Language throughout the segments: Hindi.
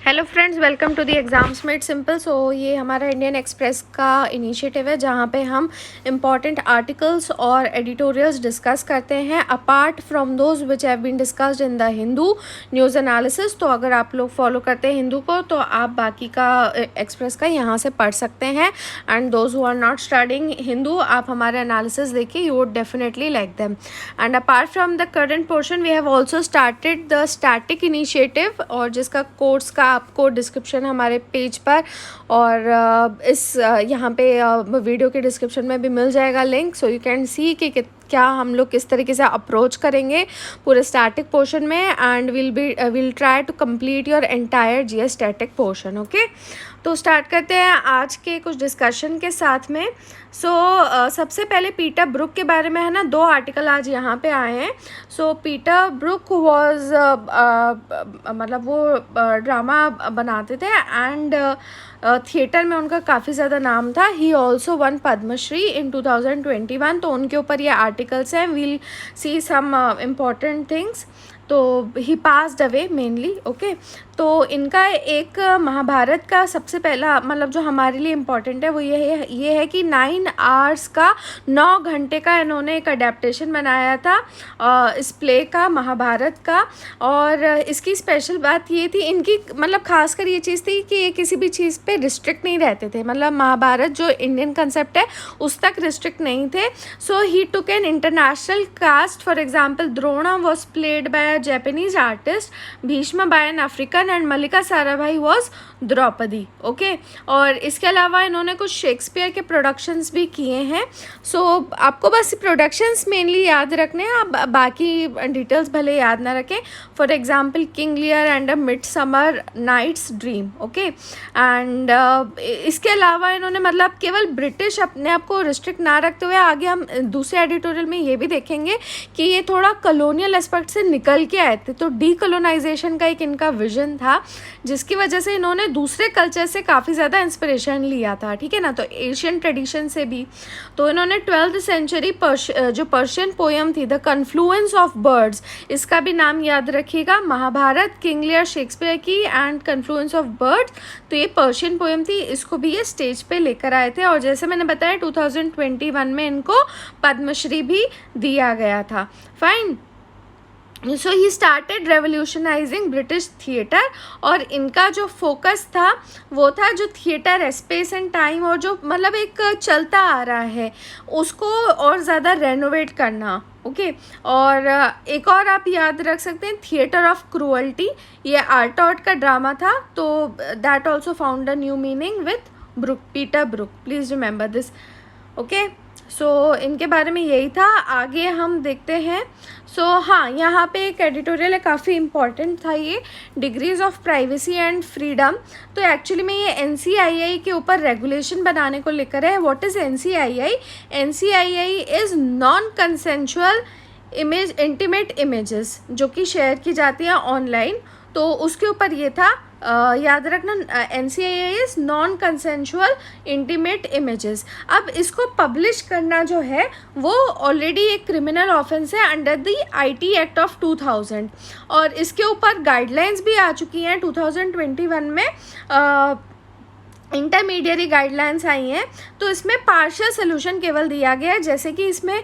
Hello friends, welcome to the exams made simple. So ये हमारा इंडियन एक्सप्रेस का इनिशिएटिव है जहाँ पे हम इम्पॉर्टेंट आर्टिकल्स और एडिटोरियल्स डिस्कस करते हैं apart from those which have been discussed in the Hindu news analysis. तो अगर आप लोग फॉलो करते हैं हिंदू को तो आप बाकी का एक्सप्रेस का यहाँ से पढ़ सकते हैं। And those who are not studying Hindu, आप हमारे एनालिसिस देखिए, you would definitely like them. And apart from the current portion we have also started the static initiative, और जिसका कोर्स का आपको डिस्क्रिप्शन हमारे पेज पर और इस यहाँ पे वीडियो के डिस्क्रिप्शन में भी मिल जाएगा link. So you can see कि क्या हम लोग किस तरीके से अप्रोच करेंगे पूरे स्टैटिक पोर्शन में। And will try to complete your entire GS static portion. Okay, तो स्टार्ट करते हैं आज के कुछ डिस्कशन के साथ में। सबसे पहले पीटर ब्रुक के बारे में है ना, 2 आर्टिकल आज यहाँ पे आए हैं। पीटर ब्रुक वॉज मतलब वो ड्रामा बनाते थे एंड थिएटर में उनका काफ़ी ज़्यादा नाम था। ही ऑल्सो वन पद्मश्री इन 2021। तो उनके ऊपर ये आर्टिकल्स हैं। वील सी सम इम्पॉर्टेंट थिंग्स। तो ही पास्ड अवे मेनली। ओके, तो इनका एक महाभारत का सबसे पहला मतलब जो हमारे लिए इम्पॉर्टेंट है वो ये है कि 9 आवर्स का 9 घंटे का इन्होंने एक अडेप्टेशन बनाया था इस प्ले का, महाभारत का। और इसकी स्पेशल बात ये थी, इनकी मतलब खासकर ये चीज़ थी कि ये किसी भी चीज़ पे रिस्ट्रिक्ट नहीं रहते थे। मतलब महाभारत जो इंडियन कंसेप्ट है उस तक रिस्ट्रिक्ट नहीं थे। So he took an international cast. For example, Drona was played by Japanese artist, Bhishma by an African and Mallika Sarabhai was Draupadi. Okay, और इसके अलावा इन्होंने कुछ शेक्सपियर के प्रोडक्शंस भी किए हैं। आपको बस प्रोडक्शंस मेनली याद रखने हैं, आप बाकी डिटेल्स भले याद ना रखें। For example, King Lear and a Midsummer Night's Dream. Okay, and इसके अलावा इन्होंने मतलब केवल ब्रिटिश अपने आप को रिस्ट्रिक्ट ना रखते हुए, आगे हम दूसरे एडिटोरियल में ये भी देखेंगे कि ये थोड़ा कॉलोनियल एस्पेक्ट से निकल के आए थे। तो डीकोलोनाइजेशन का एक इनका विजन था, जिसकी वजह से इन्होंने दूसरे कल्चर से काफ़ी ज़्यादा इंस्पिरेशन लिया था। ठीक है ना, तो एशियन ट्रेडिशन से भी। तो इन्होंने 12th सेंचुरी जो पर्शियन पोयम थी द कन्फ्लुएंस ऑफ बर्ड्स, इसका भी नाम याद रखिएगा। महाभारत, किंग लियर शेक्सपियर की एंड कन्फ्लुएंस ऑफ बर्ड्स, तो ये पर्शियन पोयम थी, इसको भी ये स्टेज पे लेकर आए थे। और जैसे मैंने बताया 2021 में इनको पद्मश्री भी दिया गया था। Fine. So he started revolutionising British theatre, और इनका जो फोकस था वो था जो थिएटर है, स्पेस एंड टाइम, और जो मतलब एक चलता आ रहा है उसको और ज़्यादा रेनोवेट करना। ओके, और एक और आप याद रख सकते हैं, थिएटर ऑफ क्रूअल्टी, ये आर्टॉट का ड्रामा था। तो that also found a new meaning with Brook, Peter Brook, please remember this. Okay, इनके बारे में यही था। आगे हम देखते हैं। हाँ, यहाँ पे एक एडिटोरियल है, काफ़ी इम्पॉर्टेंट था ये, degrees of privacy and freedom. तो एक्चुअली में ये NCII के ऊपर रेगुलेशन बनाने को लेकर है। What is NCII? NCII is non consensual intimate images जो कि शेयर की जाती हैं ऑनलाइन। तो उसके ऊपर ये था, याद रखना, NCII is non consensual intimate images. अब इसको पब्लिश करना जो है वो ऑलरेडी एक क्रिमिनल ऑफेंस है under the IT act of 2000, और इसके ऊपर गाइडलाइंस भी आ चुकी हैं 2021 में। इंटरमीडियरी गाइडलाइंस आई हैं। तो इसमें पार्शियल सोल्यूशन केवल दिया गया है, जैसे कि इसमें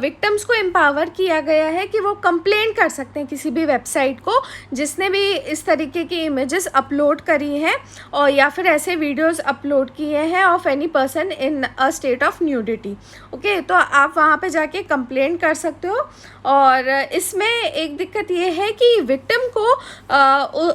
विक्टिम्स को एम्पावर किया गया है कि वो कंप्लेंट कर सकते हैं किसी भी वेबसाइट को जिसने भी इस तरीके की इमेजेस अपलोड करी हैं और या फिर ऐसे वीडियोस अपलोड किए हैं of any person in a state of nudity. Okay, तो आप वहाँ पे जाके कंप्लेंट कर सकते हो। और इसमें एक दिक्कत ये है कि विक्टिम को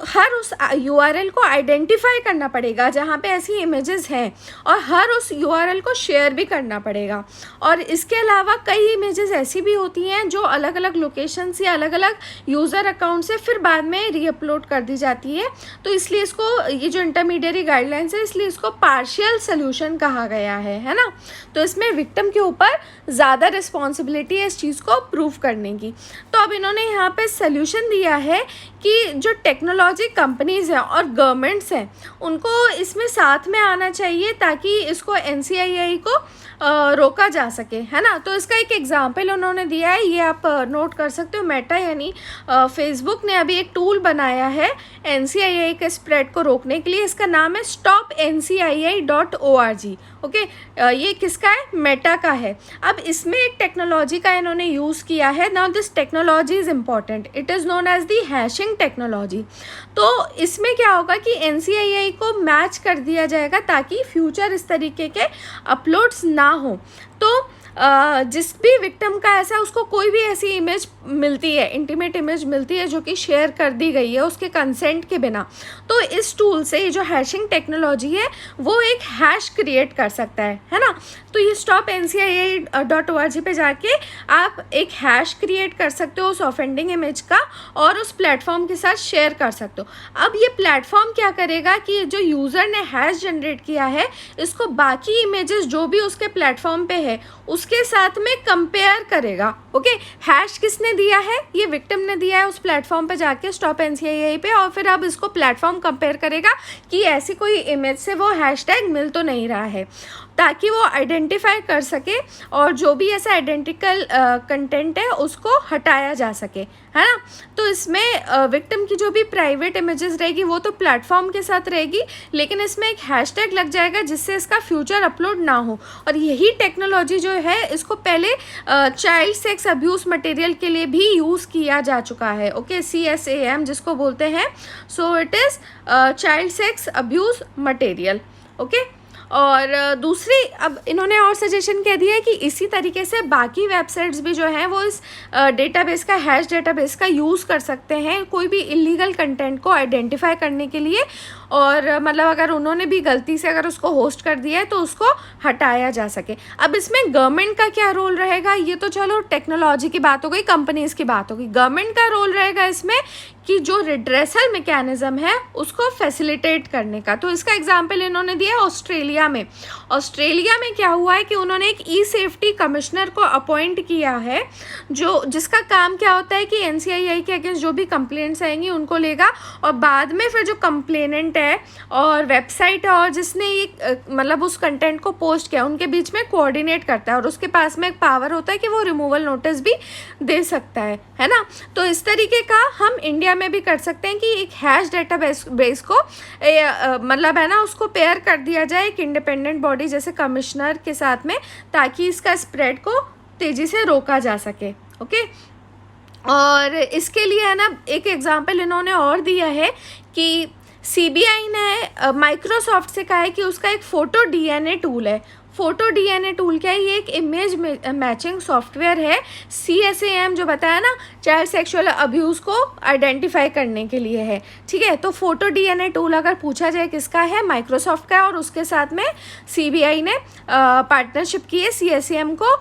हर उस URL को आइडेंटिफाई करना पड़ेगा जहाँ पे ऐसी इमेजेस हैं, और हर उस URL को शेयर भी करना पड़ेगा। और इसके अलावा कई इमेजेस ऐसी भी होती हैं जो अलग अलग लोकेशन या अलग अलग यूज़र अकाउंट से फिर बाद में रीअपलोड कर दी जाती है। तो इसलिए इसको, ये जो इंटरमीडियरी गाइडलाइंस है, इसलिए इसको पार्शियल सोल्यूशन कहा गया है ना। तो इसमें विक्टिम के ऊपर ज़्यादा रिस्पॉन्सिबिलिटी है इस चीज़ को प्रूव करने की। तो अब इन्होंने यहाँ पे सोल्यूशन दिया है कि जो टेक्नोलॉजी कंपनीज़ हैं और गवर्नमेंट्स हैं उनको इसमें साथ में आना चाहिए ताकि इसको NCII को रोका जा सके, है ना। तो इसका एक एग्जांपल उन्होंने दिया है, ये आप नोट कर सकते हो। मेटा यानी फेसबुक ने अभी एक टूल बनाया है NCII के स्प्रेड को रोकने के लिए, इसका नाम है stopncii.org। ओके, ये किसका है? मेटा का है। अब इसमें एक टेक्नोलॉजी का इन्होंने यूज़ किया है। Now this technology is important, it is known as the hashing technology. तो इसमें क्या होगा कि NCII को मैच कर दिया जाएगा ताकि फ्यूचर इस तरीके के अपलोड्स ना हो। तो जिस भी विक्टिम का ऐसा उसको कोई भी ऐसी इमेज मिलती है, इंटीमेट इमेज मिलती है जो कि शेयर कर दी गई है उसके कंसेंट के बिना, तो इस टूल से ये जो हैशिंग टेक्नोलॉजी है वो एक हैश क्रिएट कर सकता है ना। तो ये stopncii.org पे जाके आप एक हैश क्रिएट कर सकते हो उस ऑफेंडिंग इमेज का और उस प्लेटफॉर्म के साथ शेयर कर सकते हो। अब ये प्लेटफॉर्म क्या करेगा कि जो यूज़र ने हैश जनरेट किया है इसको बाकी इमेजेस जो भी उसके प्लेटफॉर्म पे है उसके साथ में कंपेयर करेगा। ओके, हैश किसने दिया है? ये विक्टिम ने दिया है उस प्लेटफॉर्म पे जाके stopncii पे, और फिर अब इसको प्लेटफॉर्म कंपेयर करेगा कि ऐसी कोई इमेज से वो हैशटैग मिल तो नहीं रहा है, ताकि वो आइडेंटिफाई कर सके और जो भी ऐसा आइडेंटिकल कंटेंट है उसको हटाया जा सके, है ना। तो इसमें विक्टिम की जो भी प्राइवेट इमेजेस रहेगी वो तो प्लेटफॉर्म के साथ रहेगी, लेकिन इसमें एक हैशटैग लग जाएगा जिससे इसका फ्यूचर अपलोड ना हो। और यही टेक्नोलॉजी जो है इसको पहले चाइल्ड सेक्स अब्यूज़ मटेरियल के लिए भी यूज़ किया जा चुका है। ओके, CSAM जिसको बोलते हैं, so it is child sex abuse material. Okay, और दूसरी अब इन्होंने और सजेशन कह दिया है कि इसी तरीके से बाकी वेबसाइट्स भी जो हैं वो इस डेटाबेस का, हैश डेटाबेस का यूज़ कर सकते हैं कोई भी इलीगल कंटेंट को आइडेंटिफाई करने के लिए, और मतलब अगर उन्होंने भी गलती से अगर उसको होस्ट कर दिया है तो उसको हटाया जा सके। अब इसमें गवर्नमेंट का क्या रोल रहेगा? ये तो चलो टेक्नोलॉजी की बात हो गई, कंपनीज़ की बात हो गई। गवर्नमेंट का रोल रहेगा इसमें कि जो रिड्रेसल मैकेनिज़्म है उसको फैसिलिटेट करने का। तो इसका एग्जांपल इन्होंने दिया है ऑस्ट्रेलिया में। ऑस्ट्रेलिया में क्या हुआ है कि उन्होंने एक ई-सेफ्टी कमिश्नर को अपॉइंट किया है जिसका काम क्या होता है कि NCII के अगेंस्ट जो भी कंप्लेंट्स आएंगी उनको लेगा, और बाद में फिर जो कंप्लेनेंट है और वेबसाइट है और जिसने ये मतलब उस कंटेंट को पोस्ट किया उनके बीच में कोऑर्डिनेट करता है, और उसके पास में एक पावर होता है कि वो रिमूवल नोटिस भी दे सकता है ना। तो इस तरीके का हम इंडिया में भी कर सकते हैं कि एक हैश डेटाबेस को मतलब है ना उसको पेयर कर दिया जाए एक इंडिपेंडेंट बॉडी जैसे कमिश्नर के साथ में, ताकि इसका स्प्रेड को तेज़ी से रोका जा सके। ओके, और इसके लिए है ना एक एग्जांपल इन्होंने और दिया है कि CBI ने माइक्रोसॉफ्ट से कहा है कि उसका एक फ़ोटो DNA टूल है। फ़ोटो DNA टूल क्या है? ये एक इमेज मैचिंग सॉफ्टवेयर है। CSAM जो बताया ना, चाइल्ड सेक्सुअल अब्यूज़ को आइडेंटिफाई करने के लिए है, ठीक है। तो फ़ोटो DNA टूल अगर पूछा जाए किसका है? माइक्रोसॉफ्ट का है, और उसके साथ में CBI ने पार्टनरशिप की है CSAM को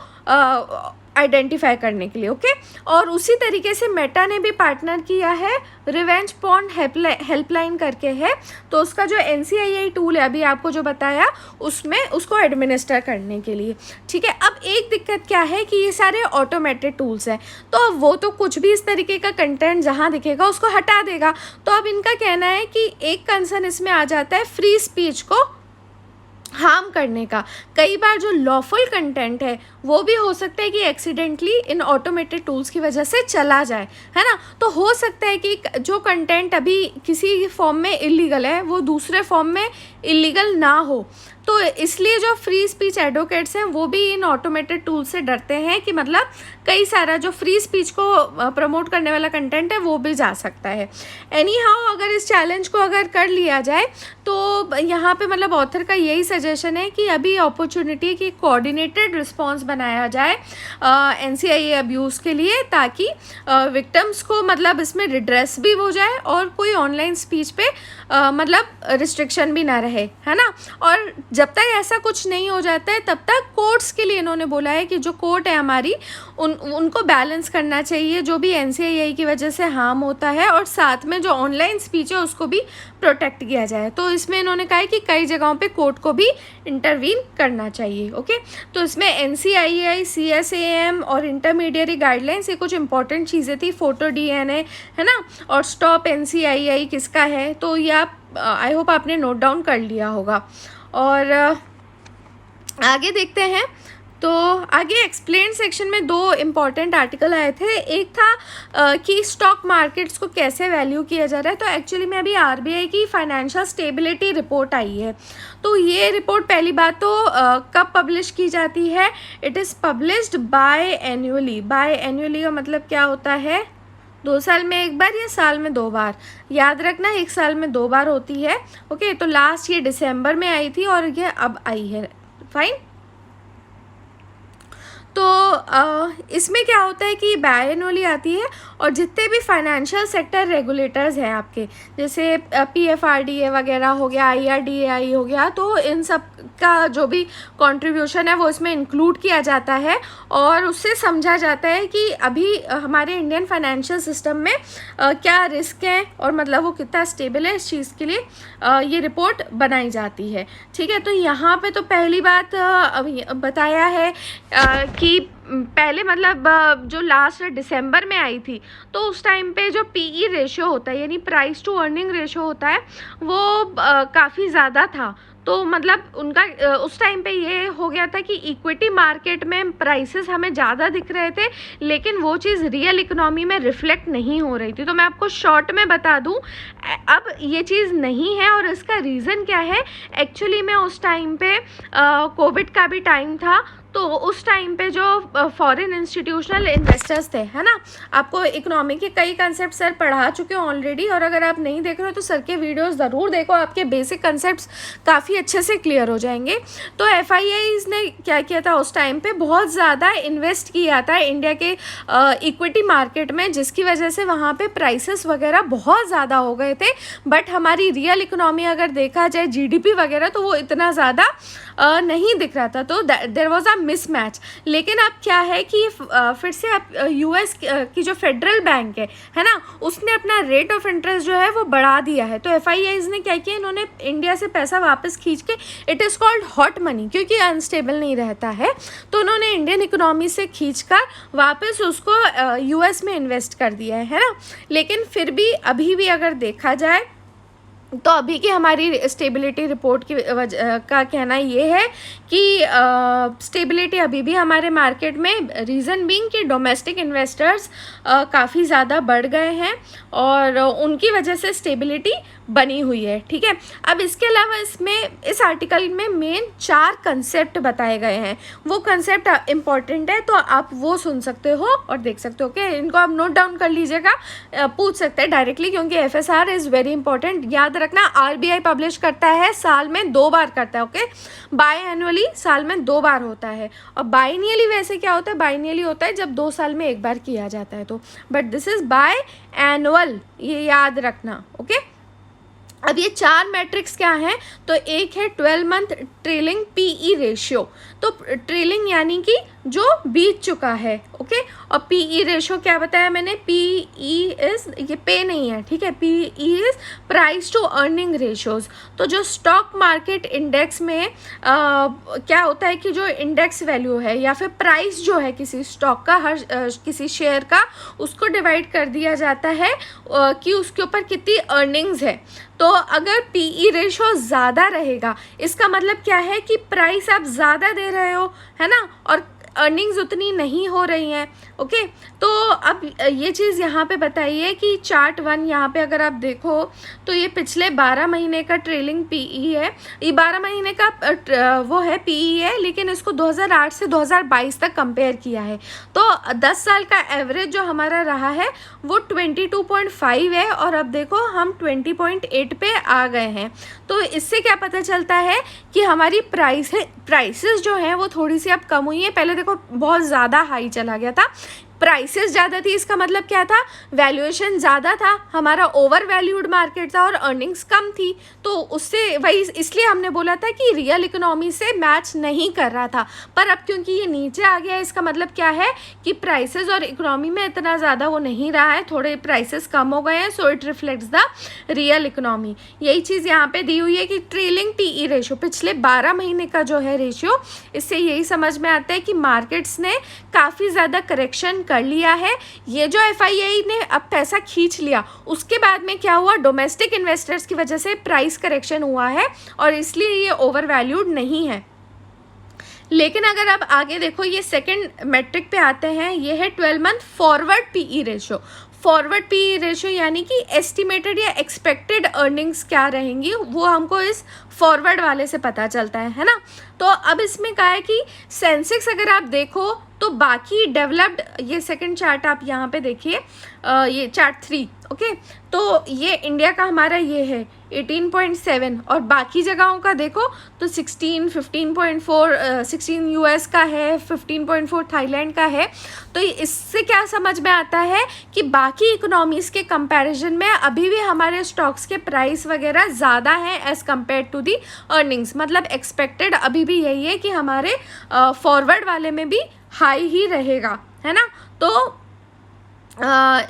आइडेंटिफाई करने के लिए। ओके, और उसी तरीके से मेटा ने भी पार्टनर किया है, रिवेंज पॉर्न हेल्पलाइन करके है। तो उसका जो NCII टूल है अभी आपको जो बताया उसमें उसको एडमिनिस्टर करने के लिए, ठीक है। अब एक दिक्कत क्या है कि ये सारे ऑटोमेटेड टूल्स हैं, तो अब वो तो कुछ भी इस तरीके का कंटेंट जहाँ दिखेगा उसको हटा देगा। तो अब इनका कहना है कि एक कंसर्न इसमें आ जाता है फ्री स्पीच को हार्म करने का। कई बार जो लॉफुल कंटेंट है वो भी हो सकता है कि एक्सीडेंटली इन ऑटोमेटेड टूल्स की वजह से चला जाए, है ना। तो हो सकता है कि जो कंटेंट अभी किसी फॉर्म में इलीगल है वो दूसरे फॉर्म में इलीगल ना हो। तो इसलिए जो फ्री स्पीच एडवोकेट्स हैं वो भी इन ऑटोमेटेड टूल से डरते हैं कि मतलब कई सारा जो फ्री स्पीच को प्रमोट करने वाला कंटेंट है वो भी जा सकता है। एनी हाउ अगर इस चैलेंज को अगर कर लिया जाए तो यहाँ पे मतलब ऑथर का यही सजेशन है कि अभी अपॉर्चुनिटी की कोऑर्डिनेटेड रिस्पॉन्स बनाया जाए NCII अब्यूज़ के लिए, ताकि विक्टिम्स को मतलब इसमें रिड्रेस भी हो जाए और कोई ऑनलाइन स्पीच पे मतलब रिस्ट्रिक्शन भी ना रहे, है ना। और जब तक ऐसा कुछ नहीं हो जाता है तब तक कोर्ट्स के लिए इन्होंने बोला है कि जो कोर्ट है हमारी उनको बैलेंस करना चाहिए, जो भी NCAI की वजह से हार्म होता है, और साथ में जो ऑनलाइन स्पीच है उसको भी प्रोटेक्ट किया जाए। तो इसमें इन्होंने कहा है कि कई जगहों पे कोर्ट को भी इंटरवीन करना चाहिए। ओके, तो इसमें NCII, CSAM और इंटरमीडिएरी गाइडलाइंस, ये कुछ इंपॉर्टेंट चीज़ें थी। फोटो DNA है ना, और स्टॉप NCII किसका है, तो ये आप आई होप आपने नोट डाउन कर लिया होगा। और आगे देखते हैं। तो आगे एक्सप्लेन सेक्शन में 2 इम्पॉर्टेंट आर्टिकल आए थे। एक था कि स्टॉक मार्केट्स को कैसे वैल्यू किया जा रहा है। तो एक्चुअली में अभी RBI की फाइनेंशियल स्टेबिलिटी रिपोर्ट आई है। तो ये रिपोर्ट पहली बात तो कब पब्लिश की जाती है, it is published by annually का मतलब क्या होता है, 2 साल में एक बार या साल में 2 बार, याद रखना 1 साल में 2 बार होती है। ओके, तो लास्ट ये दिसंबर में आई थी और ये अब आई है। फाइन। तो इसमें क्या होता है कि बायएनुअली आती है, और जितने भी फाइनेंशियल सेक्टर रेगुलेटर्स हैं आपके, जैसे PFRDA वगैरह हो गया, IRDAI हो गया, तो इन सब का जो भी कंट्रीब्यूशन है वो इसमें इंक्लूड किया जाता है, और उससे समझा जाता है कि अभी हमारे इंडियन फाइनेंशियल सिस्टम में क्या रिस्क है और मतलब वो कितना स्टेबल है, इस चीज़ के लिए ये रिपोर्ट बनाई जाती है। ठीक है, तो यहाँ पे तो पहली बात बताया है कि पहले मतलब जो लास्ट दिसंबर में आई थी, तो उस टाइम पे जो PE रेशियो होता है, यानी प्राइस टू अर्निंग रेशियो होता है, वो काफ़ी ज़्यादा था। तो मतलब उनका उस टाइम पे ये हो गया था कि इक्विटी मार्केट में प्राइसेस हमें ज़्यादा दिख रहे थे, लेकिन वो चीज़ रियल इकोनॉमी में रिफ्लेक्ट नहीं हो रही थी। तो मैं आपको शॉर्ट में बता दूं, अब ये चीज़ नहीं है, और इसका रीज़न क्या है, एक्चुअली में उस टाइम पे कोविड का भी टाइम था। तो उस टाइम पे जो फॉरेन इंस्टीट्यूशनल इन्वेस्टर्स थे, है ना, आपको इकोनॉमी के कई कंसेप्ट सर पढ़ा चुके हैं ऑलरेडी, और अगर आप नहीं देख रहे हो तो सर के वीडियोस ज़रूर देखो, आपके बेसिक कंसेप्ट्स काफ़ी अच्छे से क्लियर हो जाएंगे। तो FIIs ने क्या किया था, उस टाइम पे बहुत ज़्यादा इन्वेस्ट किया था इंडिया के इक्विटी मार्केट में, जिसकी वजह से वहाँ पे प्राइसेस वगैरह बहुत ज़्यादा हो गए थे। बट हमारी रियल इकोनॉमी अगर देखा जाए, GDP वगैरह, तो वो इतना ज़्यादा नहीं दिख रहा था। तो देयर वाज अ मिसमैच। लेकिन अब क्या है कि फिर से अब US की जो फेडरल बैंक है ना, उसने अपना रेट ऑफ इंटरेस्ट जो है वो बढ़ा दिया है। तो FIIs ने क्या किया, इन्होंने इंडिया से पैसा वापस खींच के, it is called hot money, क्योंकि अनस्टेबल नहीं रहता है, तो उन्होंने इंडियन इकोनॉमी से खींच कर वापस उसको US में इन्वेस्ट कर दिया है ना। लेकिन फिर भी अभी भी अगर देखा जाए तो अभी की हमारी स्टेबिलिटी रिपोर्ट की का कहना ये है कि स्टेबिलिटी अभी भी हमारे मार्केट में, रीज़न बीइंग कि डोमेस्टिक इन्वेस्टर्स काफ़ी ज़्यादा बढ़ गए हैं और उनकी वजह से स्टेबिलिटी बनी हुई है। ठीक है, अब इसके अलावा इसमें इस आर्टिकल में मेन 4 कंसेप्ट बताए गए हैं। वो कंसेप्ट इम्पॉर्टेंट है, तो आप वो सुन सकते हो और देख सकते हो। ओके, इनको आप नोट डाउन कर लीजिएगा, पूछ सकते हैं डायरेक्टली, क्योंकि FSR इज़ वेरी इंपॉर्टेंट। याद रखना, RBI पब्लिश करता है, साल में 2 बार करता है। ओके, बाय एनुअली साल में 2 बार होता है, और बाइनियली वैसे क्या होता है, बाइनियली होता है जब 2 साल में 1 बार किया जाता है। तो but this is by annual, ये याद रखना। ओके, अब ये 4 मैट्रिक्स क्या हैं, तो एक है 12 मंथ ट्रेलिंग PE रेशियो। तो ट्रेलिंग यानी कि जो बीत चुका है। ओके, और PE रेशियो क्या बताया मैंने, PE इज, ये पे नहीं है, ठीक है, PE is price to earning ratios. तो जो स्टॉक मार्केट इंडेक्स में क्या होता है कि जो इंडेक्स वैल्यू है या फिर प्राइस जो है किसी स्टॉक का, हर किसी शेयर का, उसको डिवाइड कर दिया जाता है कि उसके ऊपर कितनी अर्निंग्स है। तो अगर PE रेशियो ज़्यादा रहेगा, इसका मतलब क्या है कि प्राइस आप ज़्यादा दे रहे हो, है ना, और अर्निंग्स उतनी नहीं हो रही हैं। ओके, तो अब ये चीज़ यहाँ पे बताइए कि चार्ट 1 यहाँ पे अगर आप देखो तो ये पिछले 12 महीने का ट्रेलिंग PE है। ये 12 महीने का वो है PE है, लेकिन इसको 2008 से 2022 तक कंपेयर किया है। तो 10 साल का एवरेज जो हमारा रहा है वो 22.5 है, और अब देखो हम 20.8 पे आ गए हैं। तो इससे क्या पता चलता है कि हमारी प्राइसेस जो हैं वो थोड़ी सी अब कम हुई है। पहले देखो बहुत ज़्यादा हाई चला गया था, प्राइसेस ज़्यादा थी, इसका मतलब क्या था, वैल्यूएशन ज़्यादा था, हमारा ओवर वैल्यूड मार्केट था और अर्निंग्स कम थी, तो उससे वही इसलिए हमने बोला था कि रियल इकोनॉमी से मैच नहीं कर रहा था। पर अब क्योंकि ये नीचे आ गया, इसका मतलब क्या है कि प्राइसेस और इकोनॉमी में इतना ज़्यादा वो नहीं रहा है, थोड़े प्राइसेस कम हो गए हैं, so it reflects the real economy. यही चीज़ यहाँ पे दी हुई है कि ट्रेलिंग पीई रेशियो, पिछले 12 महीने का जो है रेशियो, इससे यही समझ में आता है कि मार्केट्स ने काफ़ी ज़्यादा करेक्शन कर लिया है। ये जो एफआईआई ने अब पैसा खींच लिया, उसके बाद में क्या हुआ, डोमेस्टिक इन्वेस्टर्स की वजह से प्राइस करेक्शन हुआ है और इसलिए ये ओवर वैल्यूड नहीं है। लेकिन अगर आप आगे देखो, ये सेकंड मैट्रिक पे आते हैं, ये है 12 month forward P E ratio. Forward P E ratio यानी कि एस्टिमेटेड या एक्सपेक्टेड अर्निंग्स क्या रहेंगी, वो हमको इस फॉरवर्ड वाले से पता चलता है ना। तो अब इसमें क्या है कि सेंसेक्स अगर आप देखो तो बाकी डेवलप्ड, ये सेकंड चार्ट आप यहाँ पे देखिए, ये चार्ट 3, ओके, तो ये इंडिया का हमारा ये है 18.7 और बाकी जगहों का देखो तो 16, 15.4, 16 यूएस का है, 15.4 थाईलैंड का है। तो इससे क्या समझ में आता है कि बाकी इकोनॉमीज़ के कंपैरिजन में अभी भी हमारे स्टॉक्स के प्राइस वगैरह ज़्यादा हैं as compare to the earnings. मतलब एक्सपेक्टेड अभी भी यही है कि हमारे फॉरवर्ड वाले में भी हाई ही रहेगा, है ना। तो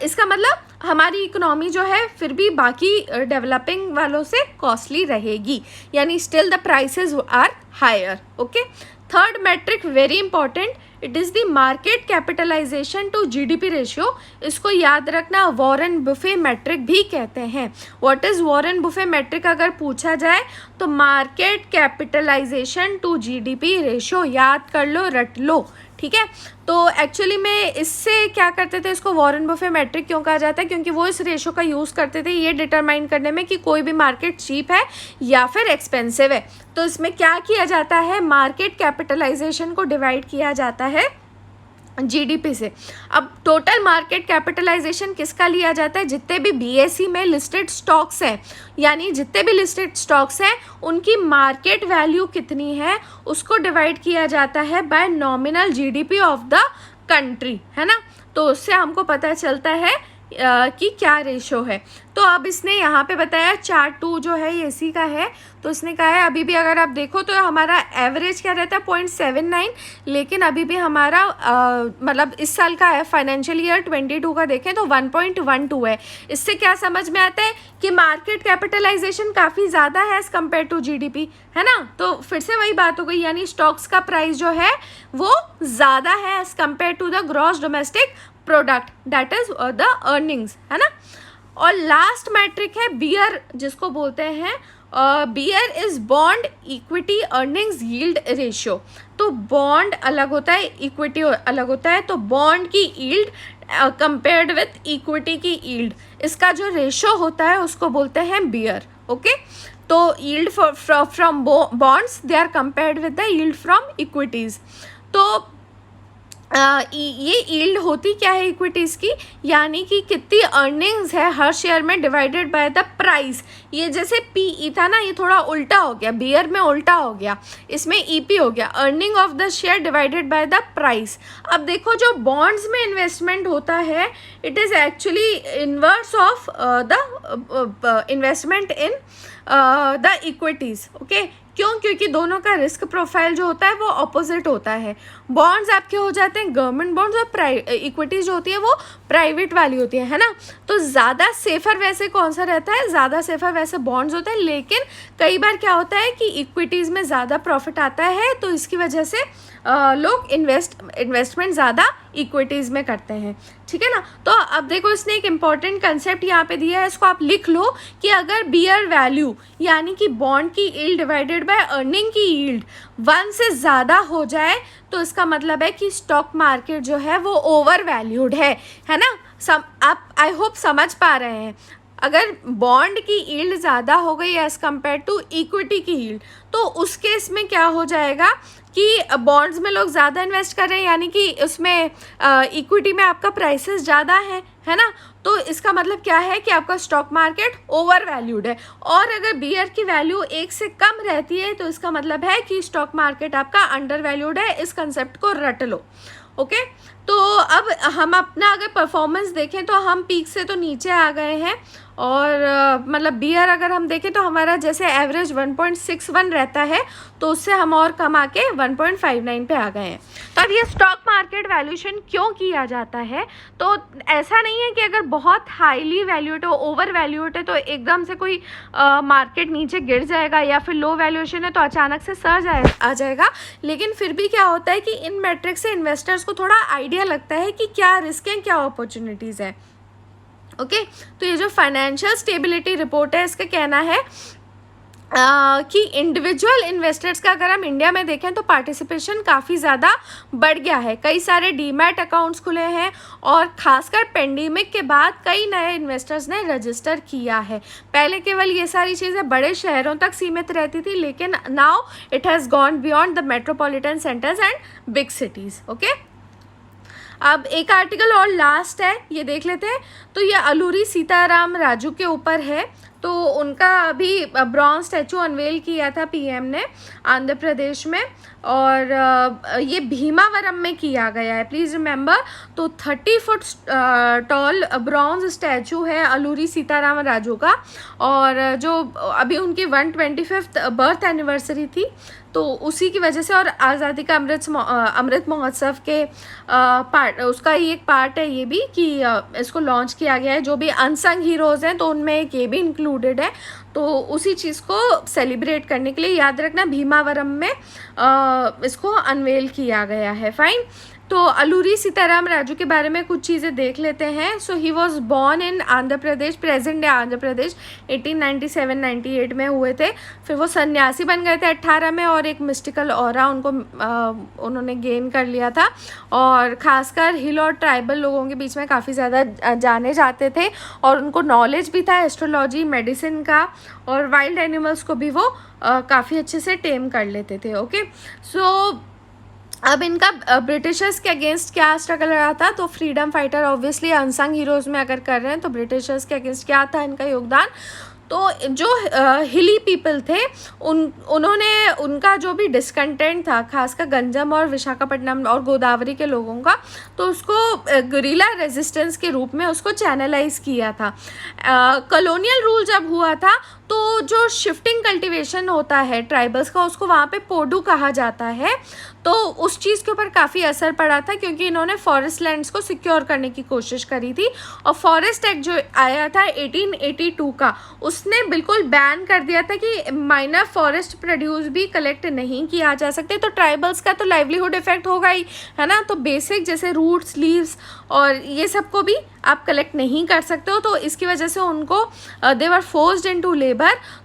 इसका मतलब हमारी इकोनॉमी जो है फिर भी बाकी डेवलपिंग वालों से कॉस्टली रहेगी, यानी still the prices are higher, okay. Third metric very important, it is the market capitalization to GDP ratio. इसको याद रखना, वॉरेन बुफे मैट्रिक भी कहते हैं। What is Warren Buffett metric अगर पूछा जाए तो market capitalization to GDP ratio, याद कर लो, रट लो, ठीक है। तो एक्चुअली में इससे क्या करते थे, इसको वॉरेन बुफे मैट्रिक क्यों कहा जाता है, क्योंकि वो इस रेशो का यूज़ करते थे ये डिटरमाइन करने में कि कोई भी मार्केट चीप है या फिर एक्सपेंसिव है। तो इसमें क्या किया जाता है, मार्केट कैपिटलाइजेशन को डिवाइड किया जाता है जीडीपी से। अब टोटल मार्केट कैपिटलाइजेशन किसका लिया जाता है, जितने भी बीएसई में लिस्टेड स्टॉक्स हैं, यानी जितने भी लिस्टेड स्टॉक्स हैं उनकी मार्केट वैल्यू कितनी है उसको डिवाइड किया जाता है bye nominal GDP of the country, है ना। तो उससे हमको पता चलता है कि क्या रेशो है। तो अब इसने यहाँ पे बताया चार्ट 2 जो है ये इसी का है। तो इसने कहा है अभी भी अगर आप देखो तो हमारा एवरेज क्या रहता है 0.79, लेकिन अभी भी हमारा मतलब इस साल का है, फाइनेंशियल ईयर 22 का देखें तो 1.12 है। इससे क्या समझ में आता है कि मार्केट कैपिटलाइजेशन काफ़ी ज़्यादा है एज़ कम्पेयर टू जीडीपी, है ना। तो फिर से वही बात हो गई, यानी स्टॉक्स का प्राइस जो है वो ज़्यादा है as compare to the gross domestic product, that is the earnings, है ना। और लास्ट मैट्रिक है बियर, जिसको बोलते हैं BEER is bond equity earnings yield ratio. तो बॉन्ड अलग होता है, इक्विटी अलग होता है। तो बॉन्ड की यील्ड कंपेयर्ड विथ इक्विटी की यील्ड, इसका जो रेशियो होता है उसको बोलते हैं बियर, ओके। तो yield from bonds they are compared with the yield from equities. तो ये यील्ड होती क्या है इक्विटीज़ की, यानी कि कितनी अर्निंग्स है हर शेयर में डिवाइडेड बाय द प्राइस। ये जैसे पीई था ना, ये थोड़ा उल्टा हो गया, बियर में उल्टा हो गया, इसमें ईपी हो गया, earning of the share divided by the price. अब देखो जो बॉन्ड्स में इन्वेस्टमेंट होता है it is actually inverse of the investment in the equities, okay. क्यों, क्योंकि दोनों का रिस्क प्रोफाइल जो होता है वो ऑपोजिट होता है। बॉन्ड्स आपके हो जाते हैं गवर्नमेंट बॉन्ड्स और इक्विटीज जो होती है वो प्राइवेट वाली होती है ना। तो ज़्यादा सेफर वैसे कौन सा रहता है, ज़्यादा सेफर वैसे बॉन्ड्स होते हैं, लेकिन कई बार क्या होता है कि इक्विटीज़ में ज़्यादा प्रॉफिट आता है, तो इसकी वजह से लोग इन्वेस्टमेंट ज़्यादा इक्विटीज़ में करते हैं, ठीक है ना। तो अब देखो इसने एक इम्पॉर्टेंट कंसेप्ट यहाँ पे दिया है, इसको आप लिख लो कि अगर बियर वैल्यू यानी कि बॉन्ड की यील्ड डिवाइडेड बाय अर्निंग की यील्ड 1 से ज़्यादा हो जाए तो इसका मतलब है कि स्टॉक मार्केट जो है वो ओवर वैल्यूड है ना। आप आई होप समझ पा रहे हैं। अगर बॉन्ड की यील्ड ज़्यादा हो गई एज़ कम्पेयर टू इक्विटी की यील्ड, तो उस केस में क्या हो जाएगा कि बॉन्ड्स में लोग ज़्यादा इन्वेस्ट कर रहे हैं, यानी कि उसमें इक्विटी में आपका प्राइसेस ज़्यादा है ना। तो इसका मतलब क्या है कि आपका स्टॉक मार्केट ओवर वैल्यूड है। और अगर बियर की वैल्यू 1 से कम रहती है तो इसका मतलब है कि स्टॉक मार्केट आपका अंडर वैल्यूड है। इस कंसेप्ट को रट लो, ओके। तो अब हम अपना अगर परफॉर्मेंस देखें तो हम पीक से तो नीचे आ गए हैं, और मतलब बीयर अगर हम देखें तो हमारा जैसे एवरेज 1.61 रहता है, तो उससे हम और कम आके 1.59 पे आ गए हैं। तो अब ये स्टॉक मार्केट वैल्यूएशन क्यों किया जाता है, तो ऐसा नहीं है कि अगर बहुत हाईली वैल्यूएट हो, ओवर वैल्यूएट है, तो एकदम से कोई मार्केट नीचे गिर जाएगा, या फिर लो वैल्यूएशन है तो अचानक से सर्ज आ जाएगा। लेकिन फिर भी क्या होता है कि इन मैट्रिक्स से इन्वेस्टर्स को थोड़ा आइडिया लगता है कि क्या रिस्क हैं, क्या अपॉर्चुनिटीज़ है। ओके तो ये जो फाइनेंशियल स्टेबिलिटी रिपोर्ट है, इसका कहना है कि इंडिविजुअल इन्वेस्टर्स का अगर हम इंडिया में देखें तो पार्टिसिपेशन काफ़ी ज़्यादा बढ़ गया है। कई सारे डीमैट अकाउंट्स खुले हैं, और ख़ासकर पेंडेमिक के बाद कई नए इन्वेस्टर्स ने रजिस्टर किया है। पहले केवल ये सारी चीज़ें बड़े शहरों तक सीमित रहती थी, लेकिन now it has gone beyond the metropolitan centres and big cities. Okay, अब एक आर्टिकल और लास्ट है, ये देख लेते हैं। तो ये अलूरी सीताराम राजू के ऊपर है। तो उनका अभी ब्रॉन्ज स्टैचू अनवेल किया था पीएम ने आंध्र प्रदेश में, और ये भीमावरम में किया गया है, प्लीज़ रिमेंबर। तो 30 फुट टॉल ब्रॉन्ज स्टैचू है अलूरी सीताराम राजू का, और जो अभी उनकी 125th बर्थ एनिवर्सरी थी, तो उसी की वजह से, और आज़ादी का अमृत महोत्सव के पार्ट, उसका ही एक पार्ट है ये भी, कि इसको लॉन्च किया गया है। जो भी अनसंग हीरोज़ हैं तो उनमें एक ये भी इंक्लूडेड है। तो उसी चीज़ को सेलिब्रेट करने के लिए, याद रखना, भीमावरम में इसको अनवेल किया गया है। फाइन। तो अलूरी सीताराम राजू के बारे में कुछ चीज़ें देख लेते हैं। So he was born in Andhra Pradesh, present day Andhra Pradesh, 1897-98 में हुए थे। फिर वो सन्यासी बन गए थे 18 में, और एक मिस्टिकल ऑरा उनको उन्होंने गेन कर लिया था, और ख़ासकर हिल और ट्राइबल लोगों के बीच में काफ़ी ज़्यादा जाने जाते थे, और उनको नॉलेज भी था एस्ट्रोलॉजी, मेडिसिन का, और वाइल्ड एनिमल्स को भी वो काफ़ी अच्छे से टेम कर लेते थे। ओके, सो अब इनका ब्रिटिशर्स के अगेंस्ट क्या स्ट्रगल रहा था, तो freedom fighter obviously unsung heroes में अगर कर रहे हैं तो ब्रिटिशर्स के अगेंस्ट क्या था इनका योगदान। तो जो हिली पीपल थे उन्होंने उनका जो भी डिस्कंटेंट था, खासकर गंजम और विशाखापट्टनम और गोदावरी के लोगों का, तो उसको गुरिल्ला रेजिस्टेंस के रूप में उसको चैनलाइज किया था। कॉलोनियल रूल जब हुआ था तो जो शिफ्टिंग कल्टीवेशन होता है ट्राइबल्स का, उसको वहाँ पे पोडू कहा जाता है। तो उस चीज़ के ऊपर काफ़ी असर पड़ा था, क्योंकि इन्होंने फॉरेस्ट लैंड्स को सिक्योर करने की कोशिश करी थी। और फॉरेस्ट एक्ट जो आया था 1882 का, उसने बिल्कुल बैन कर दिया था कि माइनर फॉरेस्ट प्रोड्यूस भी कलेक्ट नहीं किया जा सकते। तो ट्राइबल्स का तो लाइवलीहुड इफेक्ट होगा ही, है ना। तो बेसिक जैसे रूट्स, लीव्स और ये सब को भी आप कलेक्ट नहीं कर सकते हो। तो इसकी वजह से उनको दे वर फोर्स्ड इनटू लेबर।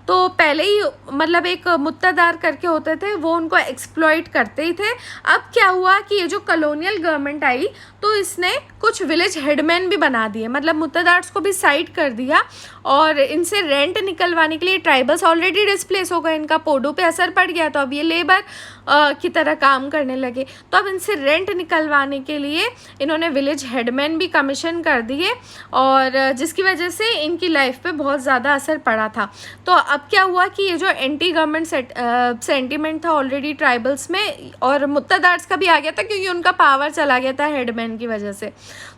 तो पहले ही मतलब एक मुत्तादार करके होते थे, वो उनको एक्सप्लॉइट करते ही थे। अब क्या हुआ कि ये जो कॉलोनियल गवर्नमेंट आई, तो इसने कुछ विलेज हेडमैन भी बना दिए, मतलब मुत्तादार्स को भी साइड कर दिया, और इनसे रेंट निकलवाने के लिए ट्राइबल्स ऑलरेडी डिस्प्लेस हो गए, इनका पोडो पे असर पड़ गया, तो अब ये लेबर की तरह काम करने लगे। तो अब इनसे रेंट निकलवाने के लिए इन्होंने विलेज हेडमैन भी कमीशन कर दिए, और जिसकी वजह से इनकी लाइफ पे बहुत ज़्यादा असर पड़ा था। तो अब क्या हुआ कि ये जो एंटी गवर्नमेंट सेंटीमेंट था ऑलरेडी ट्राइबल्स में, और मुत्तादार्स का भी आ गया था, क्योंकि उनका पावर चला गया था हेडमैन की वजह से।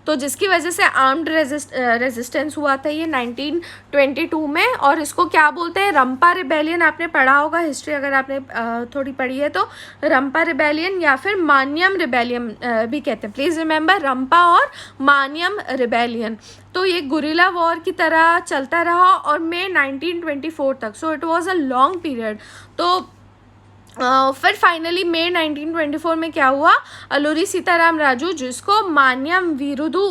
तो जिसकी वजह से आर्म्ड रेजिस्टेंस हुआ था ये 1922 में, और इसको क्या बोलते हैं, रंपा रिबेलियन। आपने पढ़ा होगा हिस्ट्री, अगर आपने थोड़ी पढ़ी है तो, रंपा रिबेलियन या फिर मान्यम रिबेलियन भी कहते हैं। प्लीज़ रिमेंबर, रंपा और मान्यम रिबेलियन। तो ये गुरिल्ला वॉर की तरह चलता रहा, और मई 1924 तक। So it was a long period. तो फिर फाइनली मई 1924 में क्या हुआ, अलूरी सीताराम राजू, जिसको मान्यम वीरुदु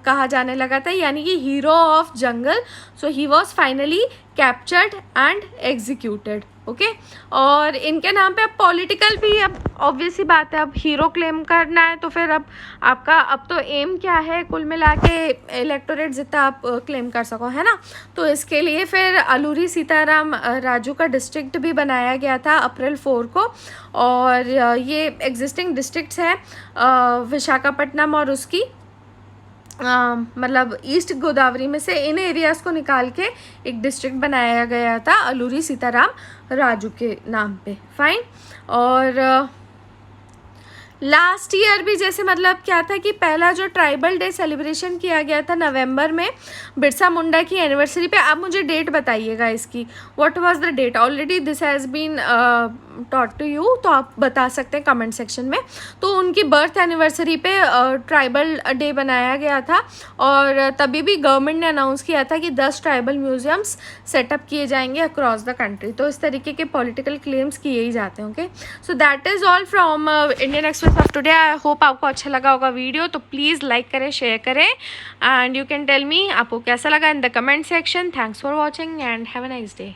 कहा जाने लगा था, यानी कि hero of jungle, so he was finally captured and executed. Okay, और इनके नाम पे अब पॉलिटिकल भी, अब ऑब्वियस ही बात है, अब हीरो क्लेम करना है तो फिर अब आपका अब तो एम क्या है, कुल मिला के इलेक्टोरेट जितना आप क्लेम कर सको, है ना। तो इसके लिए फिर अलूरी सीताराम राजू का डिस्ट्रिक्ट भी बनाया गया था अप्रैल 4 को, और ये एग्जिस्टिंग डिस्ट्रिक्ट्स हैं विशाखापट्टनम और उसकी मतलब ईस्ट गोदावरी में से इन एरियाज़ को निकाल के एक डिस्ट्रिक्ट बनाया गया था अलूरी सीताराम राजू के नाम पे। फाइन। और लास्ट ईयर भी जैसे मतलब क्या था कि पहला जो ट्राइबल डे सेलिब्रेशन किया गया था नवंबर में बिरसा मुंडा की एनिवर्सरी पे। आप मुझे डेट बताइएगा इसकी, what was the date. Already this has been taught to you, तो आप बता सकते हैं कमेंट सेक्शन में। तो उनकी बर्थ एनिवर्सरी पे ट्राइबल डे बनाया गया था, और तभी भी गवर्नमेंट ने अनाउंस किया था कि 10 ट्राइबल म्यूजियम्स सेटअप किए जाएंगे अक्रॉस द कंट्री। तो इस तरीके के पॉलिटिकल क्लेम्स किए ही जाते हैं। Okay, so that is all from Indian Express of today. I hope आपको अच्छा लगा होगा वीडियो, तो प्लीज़ लाइक करें, शेयर करें, and you can tell me आपको कैसा लगा in the comment section. Thanks for watching and have a nice day.